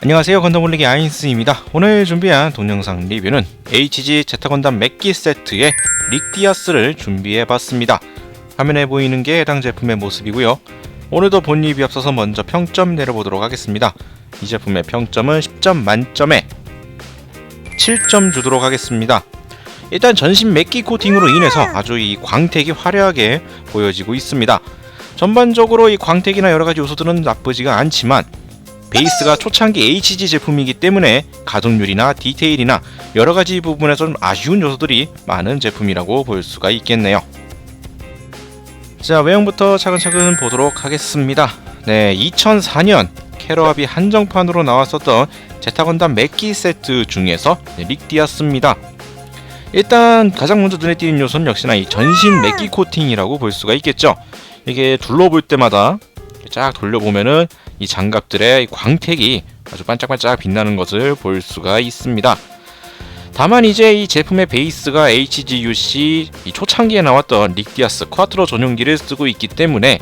안녕하세요, 건담올리기 아인스입니다. 오늘 준비한 동영상 리뷰는 HG 제타건담 맥기 세트의 릭디아스를 준비해봤습니다. 화면에 보이는 게 해당 제품의 모습이고요. 오늘도 본 리뷰 앞서서 먼저 평점 내려보도록 하겠습니다. 이 제품의 평점은 10점 만점에 7점 주도록 하겠습니다. 일단 전신 맥기 코팅으로 인해서 아주 이 광택이 화려하게 보여지고 있습니다. 전반적으로 이 광택이나 여러가지 요소들은 나쁘지가 않지만 베이스가 초창기 HG 제품이기 때문에 가동률이나 디테일이나 여러가지 부분에서 좀 아쉬운 요소들이 많은 제품이라고 볼 수가 있겠네요. 자, 외형부터 차근차근 보도록 하겠습니다. 2004년 캐러합이 한정판으로 나왔었던 제타건담 맥기 세트 중에서 릭디아스입니다. 일단 가장 먼저 눈에 띄는 요소는 역시나 이 전신 맥기 코팅이라고 볼 수가 있겠죠. 이게 둘러볼 때마다 쫙 돌려보면은 이 장갑들의 광택이 아주 반짝반짝 빛나는 것을 볼 수가 있습니다. 다만 이제 이 제품의 베이스가 HGUC 이 초창기에 나왔던 릭디아스 쿼트로 전용기를 쓰고 있기 때문에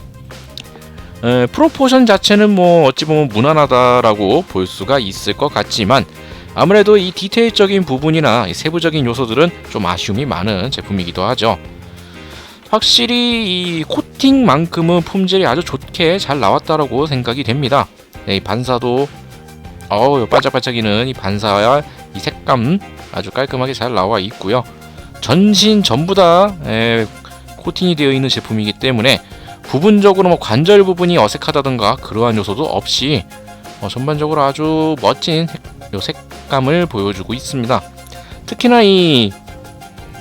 프로포션 자체는 뭐 어찌 보면 무난하다라고 볼 수가 있을 것 같지만 아무래도 이 디테일적인 부분이나 이 세부적인 요소들은 좀 아쉬움이 많은 제품이기도 하죠. 확실히 이 코팅만큼은 품질이 아주 좋게 잘 나왔다라고 생각이 됩니다. 이 반사도 반짝반짝이는 이 반사와 이 색감 아주 깔끔하게 잘 나와 있고요. 전신 전부 다 코팅이 되어 있는 제품이기 때문에 부분적으로 뭐 관절 부분이 어색하다던가 그러한 요소도 없이 전반적으로 아주 멋진 색감을 보여주고 있습니다. 특히나 이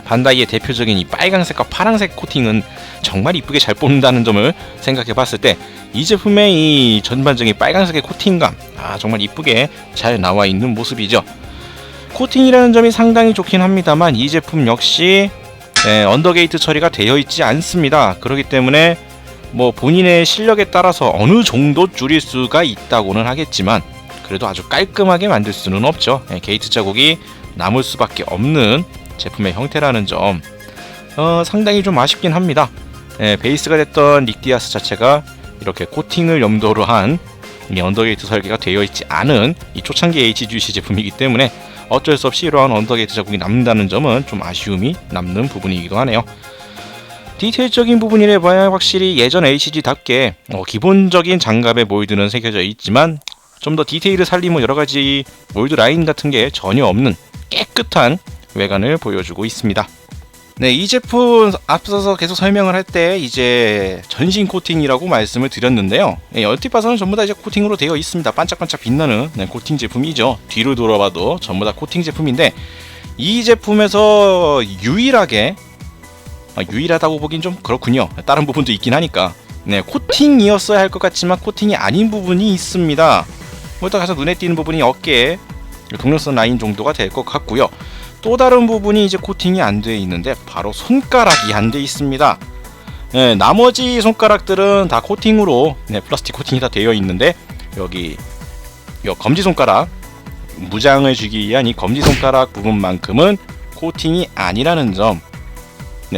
반다이의 대표적인 이 빨강색과 파란색 코팅은 정말 이쁘게 잘 뽑는다는 점을 생각해 봤을 때 이 제품의 이 전반적인 빨강색의 코팅감 정말 이쁘게 잘 나와 있는 모습이죠. 코팅이라는 점이 상당히 좋긴 합니다만 이 제품 역시 언더게이트 처리가 되어 있지 않습니다. 그렇기 때문에 뭐 본인의 실력에 따라서 어느 정도 줄일 수가 있다고는 하겠지만 그래도 아주 깔끔하게 만들 수는 없죠. 게이트 자국이 남을 수밖에 없는 제품의 형태라는 점 상당히 좀 아쉽긴 합니다. 베이스가 됐던 릭디아스 자체가 이렇게 코팅을 염두로 한 언더게이트 설계가 되어 있지 않은 이 초창기 HGC 제품이기 때문에 어쩔 수 없이 이러한 언더게이트 자국이 남는다는 점은 좀 아쉬움이 남는 부분이기도 하네요. 디테일적인 부분이래 봐야 확실히 예전 HG답게 기본적인 장갑에 몰드는 새겨져 있지만 좀 더 디테일을 살리면 여러가지 몰드 라인 같은 게 전혀 없는 깨끗한 외관을 보여주고 있습니다. 이 제품 앞서서 계속 설명을 할 때 이제 전신 코팅이라고 말씀을 드렸는데요. 얼핏 봐서는 전부 다 이제 코팅으로 되어 있습니다. 반짝반짝 빛나는 코팅 제품이죠. 뒤로 돌아봐도 전부 다 코팅 제품인데 이 제품에서 유일하다고 보긴 좀 그렇군요. 다른 부분도 있긴 하니까 코팅이었어야 할 것 같지만 코팅이 아닌 부분이 있습니다. 일단 가장 눈에 띄는 부분이 어깨 동력선 라인 정도가 될 것 같고요. 또 다른 부분이 이제 코팅이 안 돼 있는데 바로 손가락이 안 돼 있습니다. 나머지 손가락들은 다 코팅으로 플라스틱 코팅이 다 되어 있는데 여기 검지손가락 무장을 주기 위한 이 검지손가락 부분만큼은 코팅이 아니라는 점.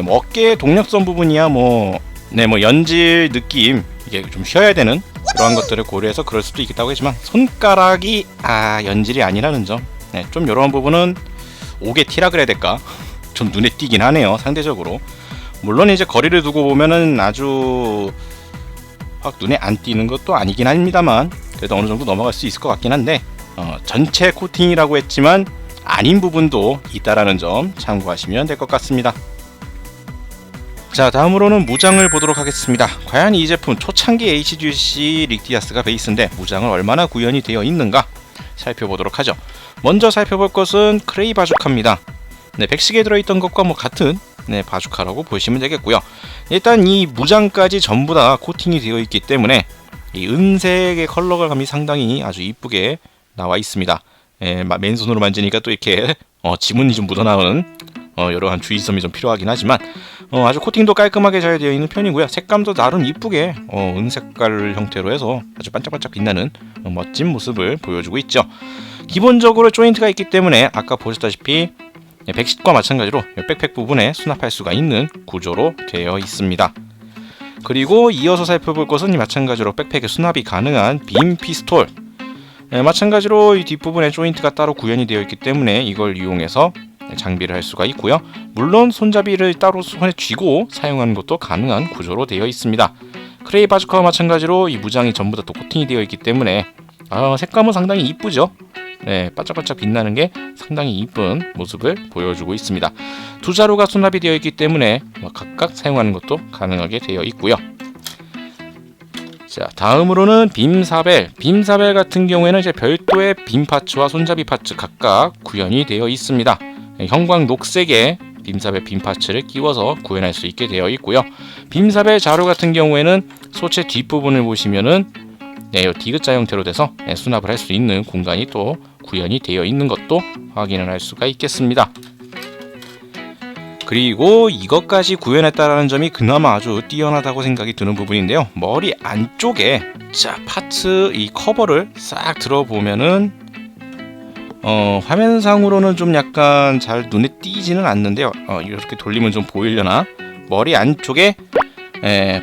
뭐 어깨 동력선 부분이야 연질 느낌 이게 좀 쉬어야 되는 그러한 것들을 고려해서 그럴 수도 있겠다고 하지만 손가락이 연질이 아니라는 점. 좀 이런 부분은 옥의 티라 그래야 될까? 좀 눈에 띄긴 하네요. 상대적으로. 물론 이제 거리를 두고 보면은 아주 확 눈에 안 띄는 것도 아니긴 합니다만 그래도 어느 정도 넘어갈 수 있을 것 같긴 한데 전체 코팅이라고 했지만 아닌 부분도 있다라는 점 참고하시면 될 것 같습니다. 자, 다음으로는 무장을 보도록 하겠습니다. 과연 이 제품 초창기 HGC 릭디아스가 베이스인데 무장을 얼마나 구현이 되어 있는가 살펴보도록 하죠. 먼저 살펴볼 것은 크레이 바주카입니다. 백식에 들어있던 것과 같은 바주카라고 보시면 되겠고요. 일단 이 무장까지 전부 다 코팅이 되어 있기 때문에 이 은색의 컬러감이 상당히 아주 이쁘게 나와 있습니다. 맨손으로 만지니까 또 이렇게 지문이 좀 묻어나오는 여러한 주의점이 좀 필요하긴 하지만 아주 코팅도 깔끔하게 잘 되어 있는 편이고요. 색감도 나름 이쁘게 은색깔 형태로 해서 아주 반짝반짝 빛나는 멋진 모습을 보여주고 있죠. 기본적으로 조인트가 있기 때문에 아까 보셨다시피 백식과 마찬가지로 백팩 부분에 수납할 수가 있는 구조로 되어 있습니다. 그리고 이어서 살펴볼 것은 마찬가지로 백팩에 수납이 가능한 빔 피스톨. 마찬가지로 이 뒷부분에 조인트가 따로 구현이 되어 있기 때문에 이걸 이용해서 장비를 할 수가 있고요. 물론 손잡이를 따로 손에 쥐고 사용하는 것도 가능한 구조로 되어 있습니다. 크레이 바주카와 마찬가지로 이 무장이 전부 다 또 코팅이 되어 있기 때문에 색감은 상당히 이쁘죠. 네, 반짝반짝 빛나는 게 상당히 이쁜 모습을 보여주고 있습니다. 두 자루가 수납이 되어 있기 때문에 각각 사용하는 것도 가능하게 되어 있고요. 자, 다음으로는 빔사벨. 빔사벨 같은 경우에는 이제 별도의 빔 파츠와 손잡이 파츠 각각 구현이 되어 있습니다. 형광 녹색의 빔사벨 빔 파츠를 끼워서 구현할 수 있게 되어 있고요. 빔사벨 자루 같은 경우에는 소체 뒷부분을 보시면은 디귿자 형태로 돼서 수납을 할 수 있는 공간이 또 구현이 되어 있는 것도 확인을 할 수가 있겠습니다. 그리고 이것까지 구현했다라는 점이 그나마 아주 뛰어나다고 생각이 드는 부분인데요. 머리 안쪽에 파츠 이 커버를 싹 들어보면은 화면상으로는 좀 약간 잘 눈에 띄지는 않는데요. 이렇게 돌리면 좀 보이려나? 머리 안쪽에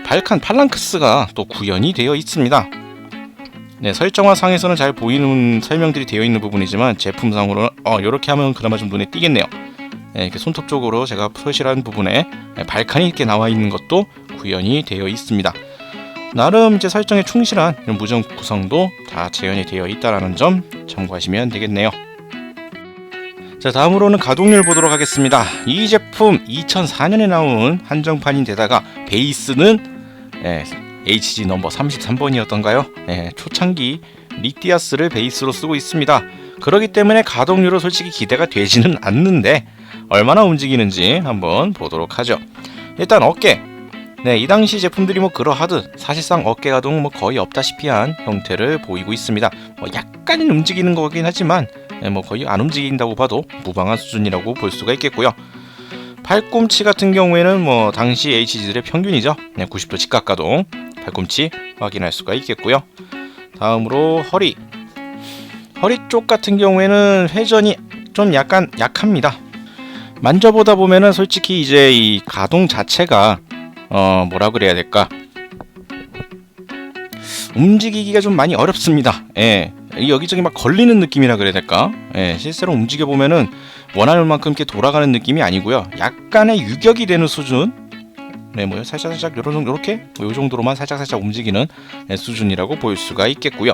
발칸 팔랑크스가 또 구현이 되어 있습니다. 네, 설정화상에서는 잘 보이는 설명들이 되어 있는 부분이지만 제품상으로는 이렇게 하면 그나마 좀 눈에 띄겠네요. 이렇게 손톱 쪽으로 제가 표시한 부분에 발칸이 이렇게 나와 있는 것도 구현이 되어 있습니다. 나름 이제 설정에 충실한 이런 무전 구성도 다 재현이 되어 있다라는 점 참고하시면 되겠네요. 자, 다음으로는 가동률 보도록 하겠습니다. 이 제품 2004년에 나온 한정판인데다가 베이스는 HG 넘버 33번이었던가요? 초창기 릭디아스를 베이스로 쓰고 있습니다. 그렇기 때문에 가동률은 솔직히 기대가 되지는 않는데 얼마나 움직이는지 한번 보도록 하죠. 일단 어깨. 이 당시 제품들이 그러하듯 사실상 어깨 가동 거의 없다시피 한 형태를 보이고 있습니다. 약간은 움직이는 거긴 하지만 거의 안 움직인다고 봐도 무방한 수준이라고 볼 수가 있겠고요. 팔꿈치 같은 경우에는 당시 HG들의 평균이죠. 90도 직각 가동 팔꿈치 확인할 수가 있겠고요. 다음으로 허리 쪽 같은 경우에는 회전이 좀 약간 약합니다. 만져보다 보면은 솔직히 이제 이 가동 자체가 뭐라 그래야 될까, 움직이기가 좀 많이 어렵습니다. 여기저기 막 걸리는 느낌이라 그래야 될까. 실제로 움직여 보면은 원하는 만큼 이렇게 돌아가는 느낌이 아니고요. 약간의 유격이 되는 수준. 살짝 요렇게 요 정도로만 살짝 움직이는 수준이라고 볼 수가 있겠고요.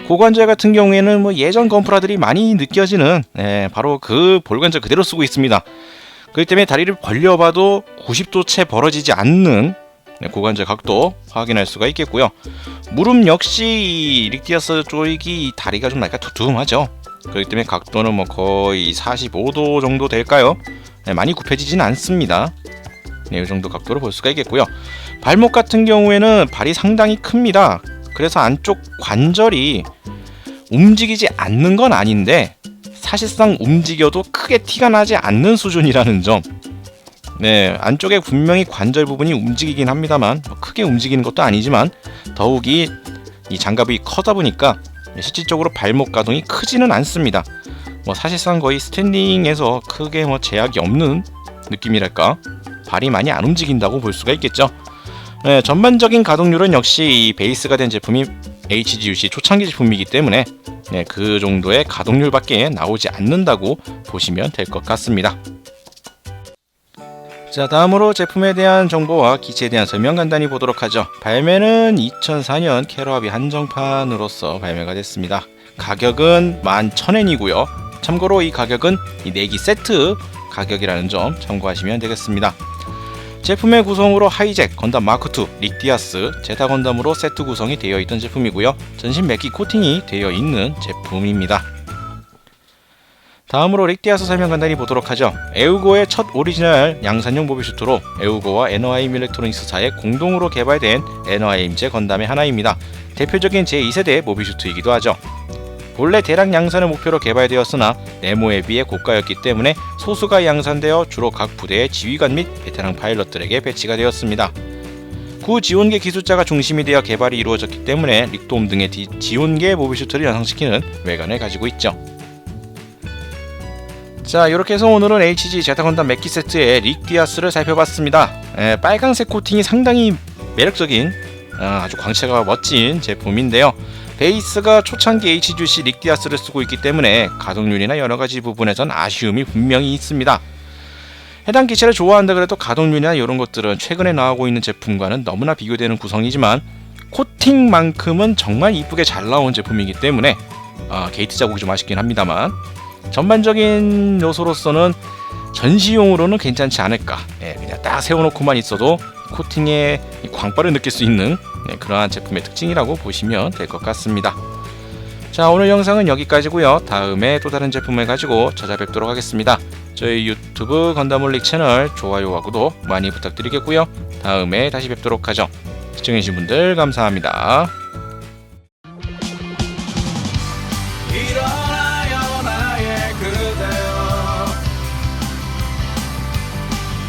고관절 같은 경우에는 예전 건프라들이 많이 느껴지는 바로 그 볼관절 그대로 쓰고 있습니다. 그렇기 때문에 다리를 벌려봐도 90도 채 벌어지지 않는 고관절 각도 확인할 수가 있겠고요. 무릎 역시 릭디아스 쪽이 다리가 좀 약간 두툼하죠. 그렇기 때문에 각도는 거의 45도 정도 될까요? 많이 굽혀지진 않습니다. 이 정도 각도로 볼 수가 있겠고요. 발목 같은 경우에는 발이 상당히 큽니다. 그래서 안쪽 관절이 움직이지 않는 건 아닌데 사실상 움직여도 크게 티가 나지 않는 수준이라는 점. 안쪽에 분명히 관절 부분이 움직이긴 합니다만 크게 움직이는 것도 아니지만 더욱이 이 장갑이 커다 보니까 실질적으로 발목 가동이 크지는 않습니다. 사실상 거의 스탠딩에서 크게 제약이 없는 느낌이랄까, 발이 많이 안 움직인다고 볼 수가 있겠죠. 전반적인 가동률은 역시 이 베이스가 된 제품이 HGUC 초창기 제품이기 때문에 그 정도의 가동률밖에 나오지 않는다고 보시면 될 것 같습니다. 자, 다음으로 제품에 대한 정보와 기체에 대한 설명 간단히 보도록 하죠. 발매는 2004년 캐러하비 한정판으로서 발매가 됐습니다. 가격은 11,000엔이고요. 참고로 이 가격은 이 4기 세트 가격이라는 점 참고하시면 되겠습니다. 제품의 구성으로 하이잭, 건담 마크2, 릭디아스, 제타 건담으로 세트 구성이 되어 있던 제품이고요. 전신 맥기 코팅이 되어 있는 제품입니다. 다음으로 릭디아스 설명 간단히 보도록 하죠. 에우고의 첫 오리지널 양산용 모비슈트로 에우고와 NOIM 일렉트로닉스사의 공동으로 개발된 NOIM제 건담의 하나입니다. 대표적인 제2세대 모비슈트이기도 하죠. 본래 대량 양산을 목표로 개발되었으나 네모에 비해 고가였기 때문에 소수가 양산되어 주로 각 부대의 지휘관 및 베테랑 파일럿들에게 배치가 되었습니다. 구 지원계 기술자가 중심이 되어 개발이 이루어졌기 때문에 릭돔 등의 지원계 모비슈트를 연상시키는 외관을 가지고 있죠. 자, 이렇게 해서 오늘은 HG 제타 건담 맥기 세트의 릭디아스를 살펴봤습니다. 빨간색 코팅이 상당히 매력적인 아주 광채가 멋진 제품인데요. 베이스가 초창기 HGC 릭디아스를 쓰고 있기 때문에 가동률이나 여러가지 부분에선 아쉬움이 분명히 있습니다. 해당 기체를 좋아한다 그래도 가동률이나 이런 것들은 최근에 나오고 있는 제품과는 너무나 비교되는 구성이지만 코팅만큼은 정말 이쁘게 잘 나온 제품이기 때문에 게이트 자국이 좀 아쉽긴 합니다만 전반적인 요소로서는 전시용으로는 괜찮지 않을까. 그냥 딱 세워놓고만 있어도 코팅의 광발을 느낄 수 있는 그러한 제품의 특징이라고 보시면 될 것 같습니다. 자, 오늘 영상은 여기까지고요. 다음에 또 다른 제품을 가지고 찾아뵙도록 하겠습니다. 저희 유튜브 건담올릭 채널 좋아요와 구독 많이 부탁드리겠고요. 다음에 다시 뵙도록 하죠. 시청해주신 분들 감사합니다. 일어나요 나의 그대여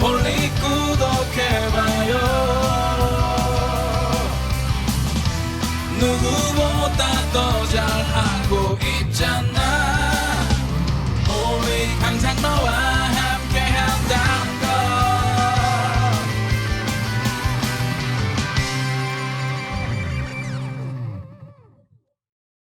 올릭 구독해봐요. 누구보다 더 잘하고 있잖아.